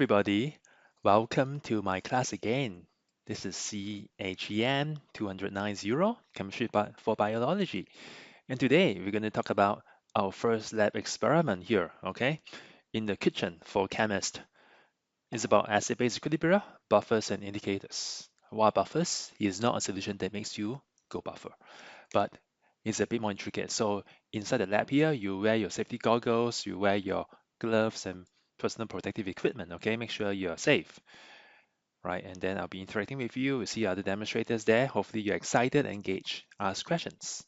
everybody, welcome to my class again. This is CHEM 290, Chemistry for Biology. And today we're going to talk about our first lab experiment here, okay? In the kitchen for chemists. It's about acid-base equilibria, buffers, and indicators. Why buffers? Is not a solution that makes you go buffer, but it's a bit more intricate. So inside the lab here, you wear your safety goggles, you wear your gloves and personal protective equipment, okay? Make sure you're safe, right? And then I'll be interacting with you. We see other demonstrators there. Hopefully you're excited, engaged, ask questions.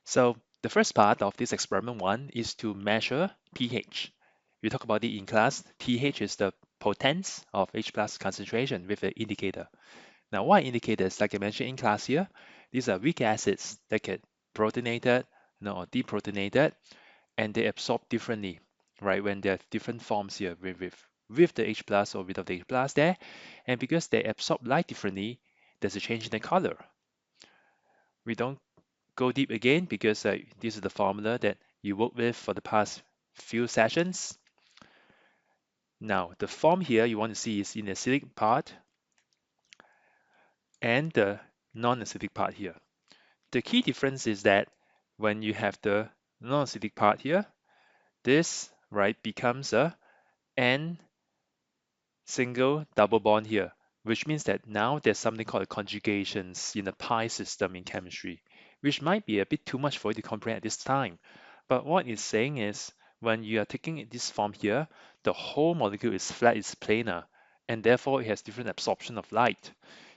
So the first part of this experiment one is to measure pH. We talk about it in class. pH is the potence of H plus concentration with the indicator. Now, what are indicators? Like I mentioned in class here, these are weak acids that get protonated, or deprotonated, and they absorb differently, right? When they have different forms here with the H plus or without the H plus there, and because they absorb light differently, there's a change in the color. We don't go deep again because this is the formula that you worked with for the past few sessions. Now, the form here you want to see is in the acidic part and the non-acidic part here. The key difference is that when you have the non-acidic part here, this right becomes a N single double bond here, which means that now there's something called conjugations in the pi system in chemistry, which might be a bit too much for you to comprehend at this time. But what it's saying is when you are taking this form here, the whole molecule is flat, it's planar, and therefore it has different absorption of light.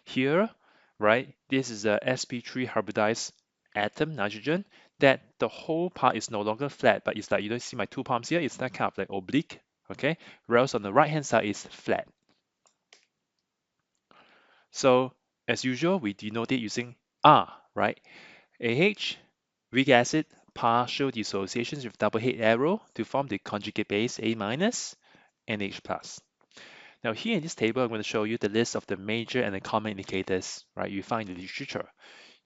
Here, right, this is a sp3 hybridized atom, nitrogen, that the whole part is no longer flat, but it's like, you don't see my two palms here, it's not kind of like oblique, okay? Whereas on the right hand side is flat. So as usual, we denote it using R, right? AH, weak acid, partial dissociations with double hit arrow to form the conjugate base A minus and H plus. Now here in this table, I'm going to show you the list of the major and the common indicators, right? You find in the literature.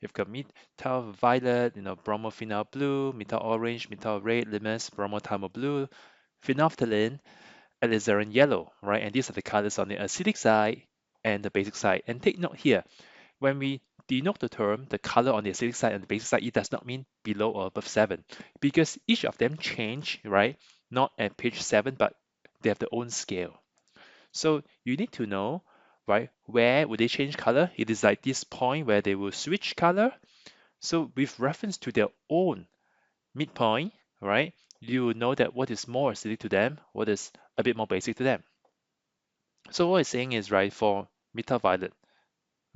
You've got methyl violet, bromophenol blue, methyl orange, methyl red, limes, bromothymol blue, phenolphthalein, alizarin yellow, right? And these are the colors on the acidic side and the basic side. And take note here, when we denote the term, the color on the acidic side and the basic side, it does not mean below or above 7 because each of them change, right? Not at page 7, but they have their own scale. So you need to know, right, where would they change color? It is like this point where they will switch color. So with reference to their own midpoint, right, you will know that what is more acidic to them, what is a bit more basic to them. So what it's saying is, right, for methyl violet,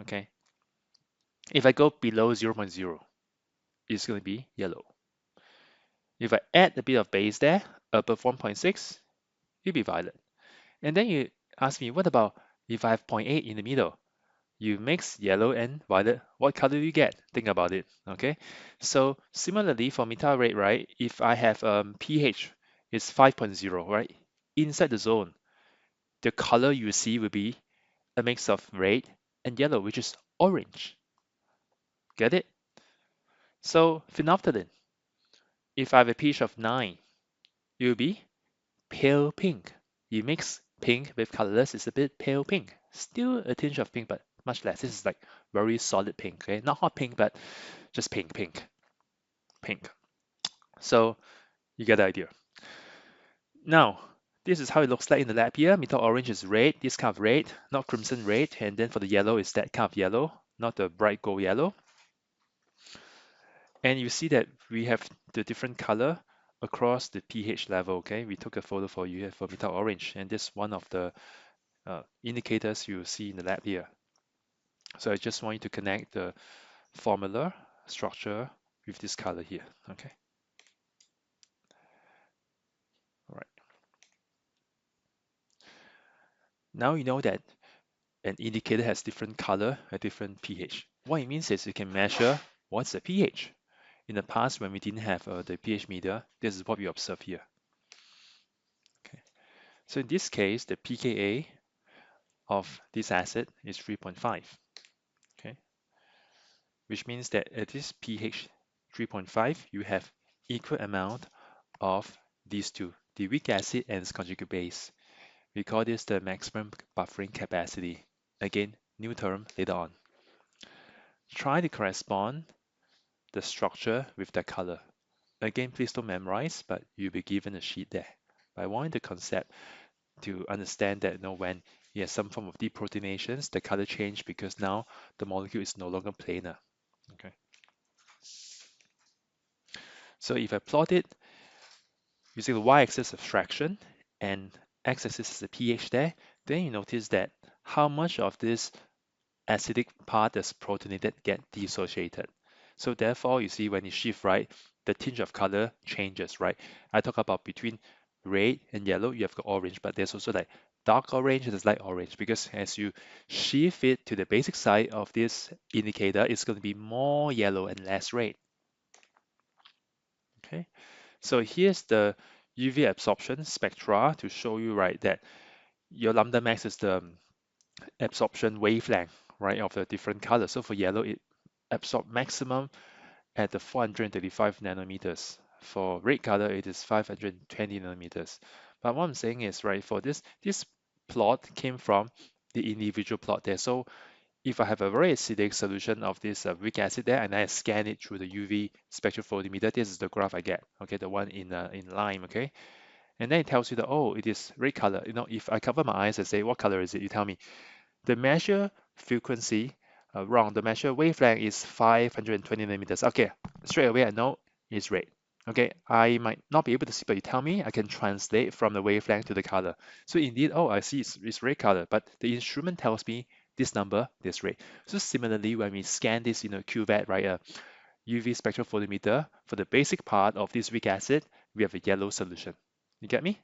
okay, if I go below 0.0, it's going to be yellow. If I add a bit of base there, above 1.6, it'll be violet. And then you ask me, what about if I have 0.8 in the middle? You mix yellow and violet, what color do you get? Think about it, okay? So similarly for methyl red, right, if I have pH is 5.0, right, inside the zone, the color you see will be a mix of red and yellow, which is orange. Get it? So phenolphthalein, if I have a pH of 9, it will be pale pink. You mix pink with colorless, it's a bit pale pink. Still a tinge of pink, but much less. This is like very solid pink, okay? Not hot pink, but just pink, pink, pink. So you get the idea. Now, this is how it looks like in the lab here. Methyl orange is red, this kind of red, not crimson red. And then for the yellow, is that kind of yellow, not the bright gold yellow. And you see that we have the different color across the pH level, okay? We took a photo for you here for methyl orange, and this is one of the indicators you see in the lab here. So I just want you to connect the formula structure with this color here, okay? All right. Now you know that an indicator has different color at different pH. What it means is you can measure what's the pH. In the past, when we didn't have the pH meter, this is what we observe here. Okay. So in this case, the pKa of this acid is 3.5, okay? Which means that at this pH 3.5, you have equal amount of these two the weak acid and its conjugate base. We call this the maximum buffering capacity. Again, new term later on. Try to correspond the structure with the color. Again, please don't memorize, but you'll be given a sheet there. But I want the concept to understand that when you have some form of deprotonations, the color change because now the molecule is no longer planar. Okay. So if I plot it using the y-axis of fraction and x-axis is the pH there, then you notice that how much of this acidic part that's protonated get dissociated. So therefore, you see when you shift right, the tinge of color changes, right? I talk about between red and yellow, you have got orange, but there's also like dark orange and light orange because as you shift it to the basic side of this indicator, it's going to be more yellow and less red. Okay, so here's the UV absorption spectra to show you right that your lambda max is the absorption wavelength, right, of the different colors. So for yellow, it absorbs maximum at the 435 nanometers. For red color, it is 520 nanometers. But what I'm saying is, right, for this plot came from the individual plot there. So if I have a very acidic solution of this weak acid there, and I scan it through the UV spectrophotometer, this is the graph I get, okay, the one in lime, okay? And then it tells you that, oh, it is red color. If I cover my eyes and say, what color is it? You tell me. The measure frequency, wrong, the measure wavelength is 520 nanometers. Okay, straight away I know it's red. Okay, I might not be able to see, but you tell me, I can translate from the wavelength to the color. So indeed, oh, I see it's red color, but the instrument tells me this number, this red. So similarly, when we scan this in a cuvette, right, a UV spectrophotometer, for the basic part of this weak acid, we have a yellow solution. You get me?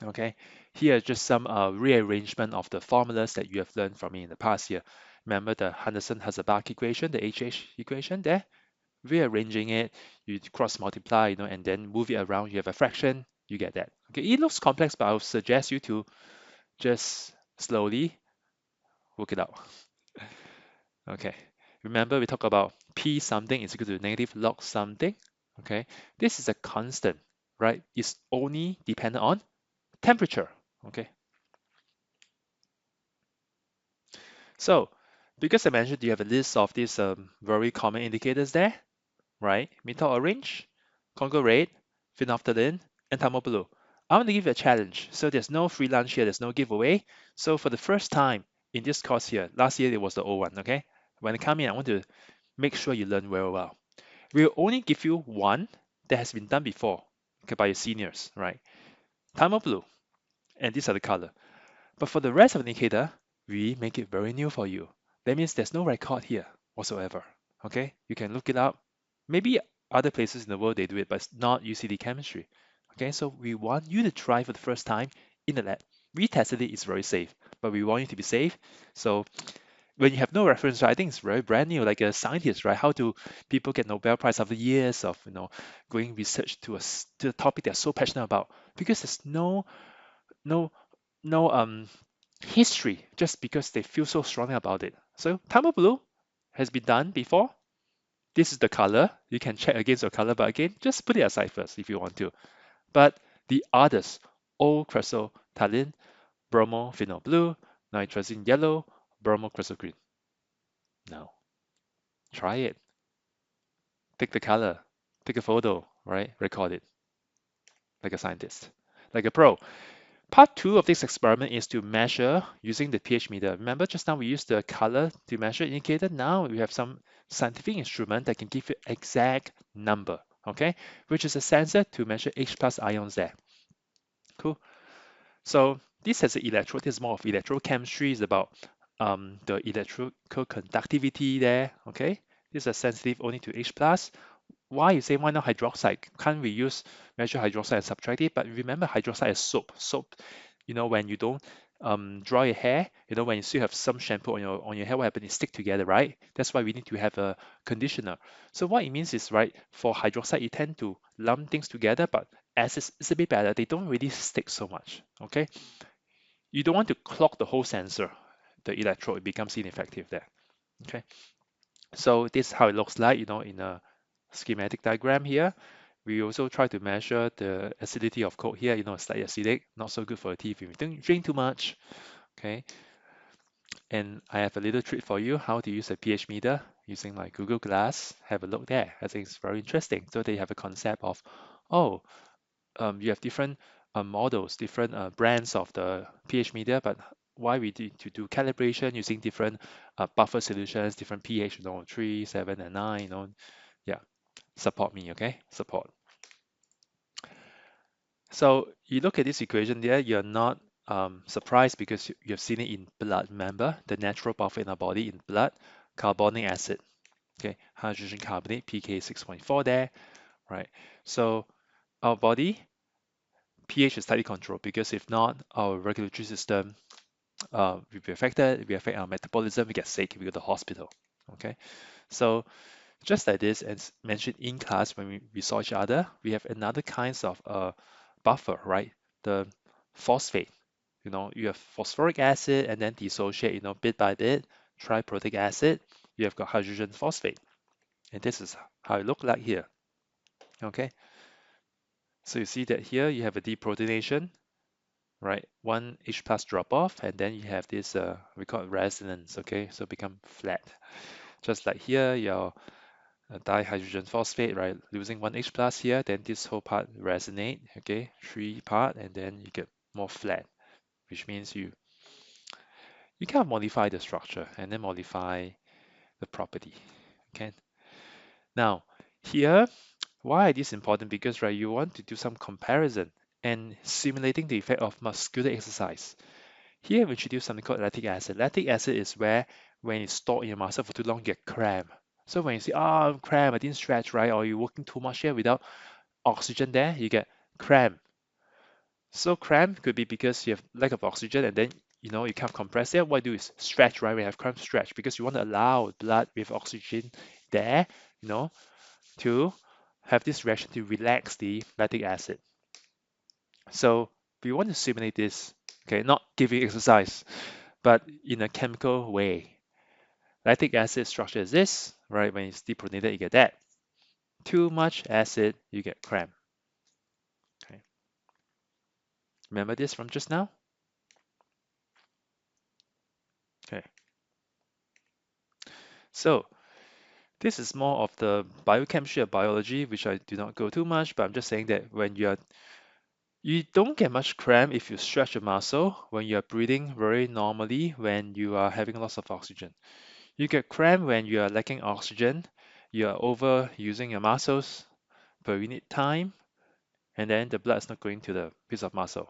Okay, here are just some rearrangement of the formulas that you have learned from me in the past year. Remember the Henderson-Hasselbalch equation, the HH equation there? Rearranging it, you cross multiply, and then move it around, you have a fraction, you get that. Okay, it looks complex, but I'll suggest you to just slowly work it out. Okay, remember we talk about P something is equal to negative log something. Okay, this is a constant, right? It's only dependent on temperature. Okay, so because I mentioned you have a list of these very common indicators there, right? Methyl orange, Congo red, phenolphthalein, and thermal blue. I want to give you a challenge. So there's no free lunch here, there's no giveaway. So for the first time in this course here, last year it was the old one, okay? When I come in, I want to make sure you learn very well. We'll only give you one that has been done before, okay, by your seniors, right? Thermal blue, and these are the color. But for the rest of the indicator, we make it very new for you. That means there's no record here whatsoever. Okay, you can look it up. Maybe other places in the world they do it, but it's not UCD chemistry. Okay, so we want you to try for the first time in the lab. We tested it, it's very safe, but we want you to be safe. So when you have no reference, right, I think it's very brand new, like a scientist, right? How do people get Nobel Prize after years of going research to a topic they're so passionate about? Because there's no no history just because they feel so strongly about it. So Thermal Blue has been done before. This is the color. You can check against your color, but again, just put it aside first if you want to. But the others, O-cresotoluene, bromophenol blue, nitrazine yellow, bromocresol green. Now, try it. Take the color, take a photo, right? Record it like a scientist, like a pro. Part two of this experiment is to measure using the pH meter. Remember just now we used the color to measure indicator. Now we have some scientific instrument that can give you exact number, okay? Which is a sensor to measure H plus ions there. Cool. So this has an electrode. This is more of electrochemistry. It's about the electrical conductivity there, okay? These are sensitive only to H plus. Why you say why not hydroxide? Can't we measure hydroxide and subtract it? But remember hydroxide is soap. Soap, when you don't dry your hair, when you still have some shampoo on your hair, what happens? It stick together, right? That's why we need to have a conditioner. So what it means is, right, for hydroxide, it tend to lump things together, but acids is a bit better. They don't really stick so much. Okay, you don't want to clog the whole sensor. The electrode, it becomes ineffective there. Okay, so this is how it looks like, in a schematic diagram here. We also try to measure the acidity of Coke here, slightly acidic, not so good for the teeth if you don't drink too much. Okay. And I have a little treat for you, how to use a pH meter using my Google Glass. Have a look there. I think it's very interesting. So they have a concept of, oh, you have different models, different brands of the pH meter, but why we need to do calibration using different buffer solutions, different pH, 3, 7, and 9, yeah, support me, okay? Support. So you look at this equation there, you're not surprised because you've seen it in blood. Remember, the natural buffer in our body in blood, carbonic acid, okay, hydrogen carbonate, pK 6.4 there, right? So our body pH is tightly controlled because if not, our regulatory system will be affected, we affect our metabolism, we get sick, we go to the hospital. Okay, so just like this, as mentioned in class when we saw each other, we have another kinds of buffer, right? The phosphate, you have phosphoric acid and then dissociate, bit by bit, triprotic acid, you have got hydrogen phosphate. And this is how it look like here. Okay, so you see that here you have a deprotonation, right? One H plus drop off, and then you have this we call it resonance. Okay, so become flat. Just like here, your dihydrogen phosphate, right? Losing one H plus here, then this whole part resonate. Okay, three part, and then you get more flat, which means you kind of modify the structure and then modify the property. Okay. Now here, why is this important? Because right, you want to do some comparison and simulating the effect of muscular exercise. Here we introduce something called lactic acid. Lactic acid is where when it's stored in your muscle for too long, you get cramp. So when you say, oh, I'm cramp, I didn't stretch right, or you're working too much here without oxygen there, you get cramp. So cramp could be because you have lack of oxygen and then you can't compress it. What you do is stretch, right? We have cramp stretch because you want to allow blood with oxygen there, to have this reaction to relax the lactic acid. So we want to simulate this, okay, not giving exercise, but in a chemical way. Lactic acid structure is this, right? When it's deprotonated, you get that. Too much acid, you get cramp. Okay. Remember this from just now? Okay. So this is more of the biochemistry of biology, which I do not go too much, but I'm just saying that when you don't get much cramp if you stretch a muscle when you are breathing very normally when you are having lots of oxygen. You get cramp when you are lacking oxygen, you are overusing your muscles per unit time, and then the blood is not going to the piece of muscle.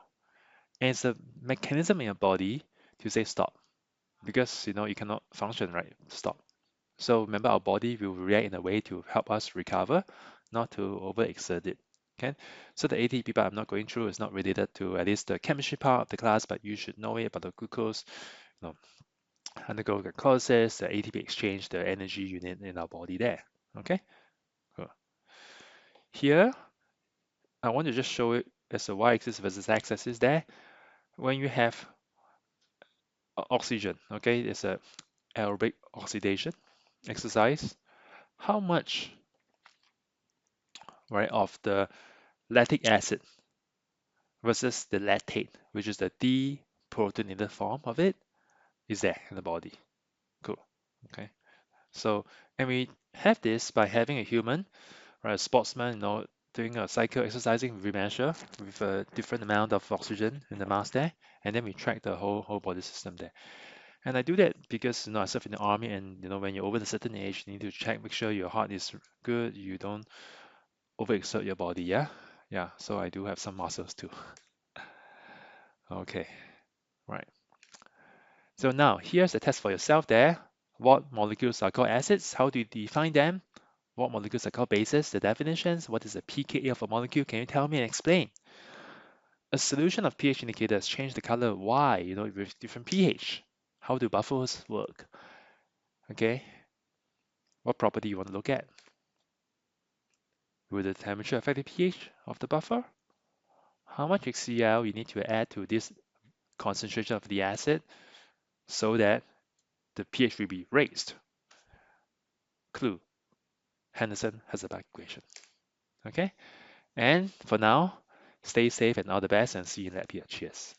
And it's a mechanism in your body to say stop because you cannot function, right? Stop. So remember, our body will react in a way to help us recover, not to overexert it. Okay, so the ATP part I'm not going through is not related to at least the chemistry part of the class, but you should know it about the glucose, you know, undergo glycolysis, the ATP exchange, the energy unit in our body there. Okay, cool. Here I want to just show it as a y-axis versus x-axis there. When you have oxygen, okay, it's a aerobic oxidation exercise. How much, right, of the lactic acid versus the lactate, which is the deprotonated form of it, is there in the body. Cool. Okay. So, and we have this by having a human, right, a sportsman, doing a cycle exercising, we measure with a different amount of oxygen in the mass there, and then we track the whole body system there. And I do that because I serve in the army, and when you're over a certain age, you need to check, make sure your heart is good, you don't overexert your body. Yeah, yeah. So I do have some muscles too. Okay, right. So now here's a test for yourself there. What molecules are called acids? How do you define them? What molecules are called bases? The definitions? What is the pKa of a molecule? Can you tell me and explain? A solution of pH indicators change the color. Why? With different pH. How do buffers work? Okay. What property you want to look at? Will the temperature affect the pH of the buffer? How much HCl you need to add to this concentration of the acid so that the pH will be raised? Clue. Henderson-Hasselbalch equation. Okay. And for now, stay safe and all the best and see you in lab here. Cheers.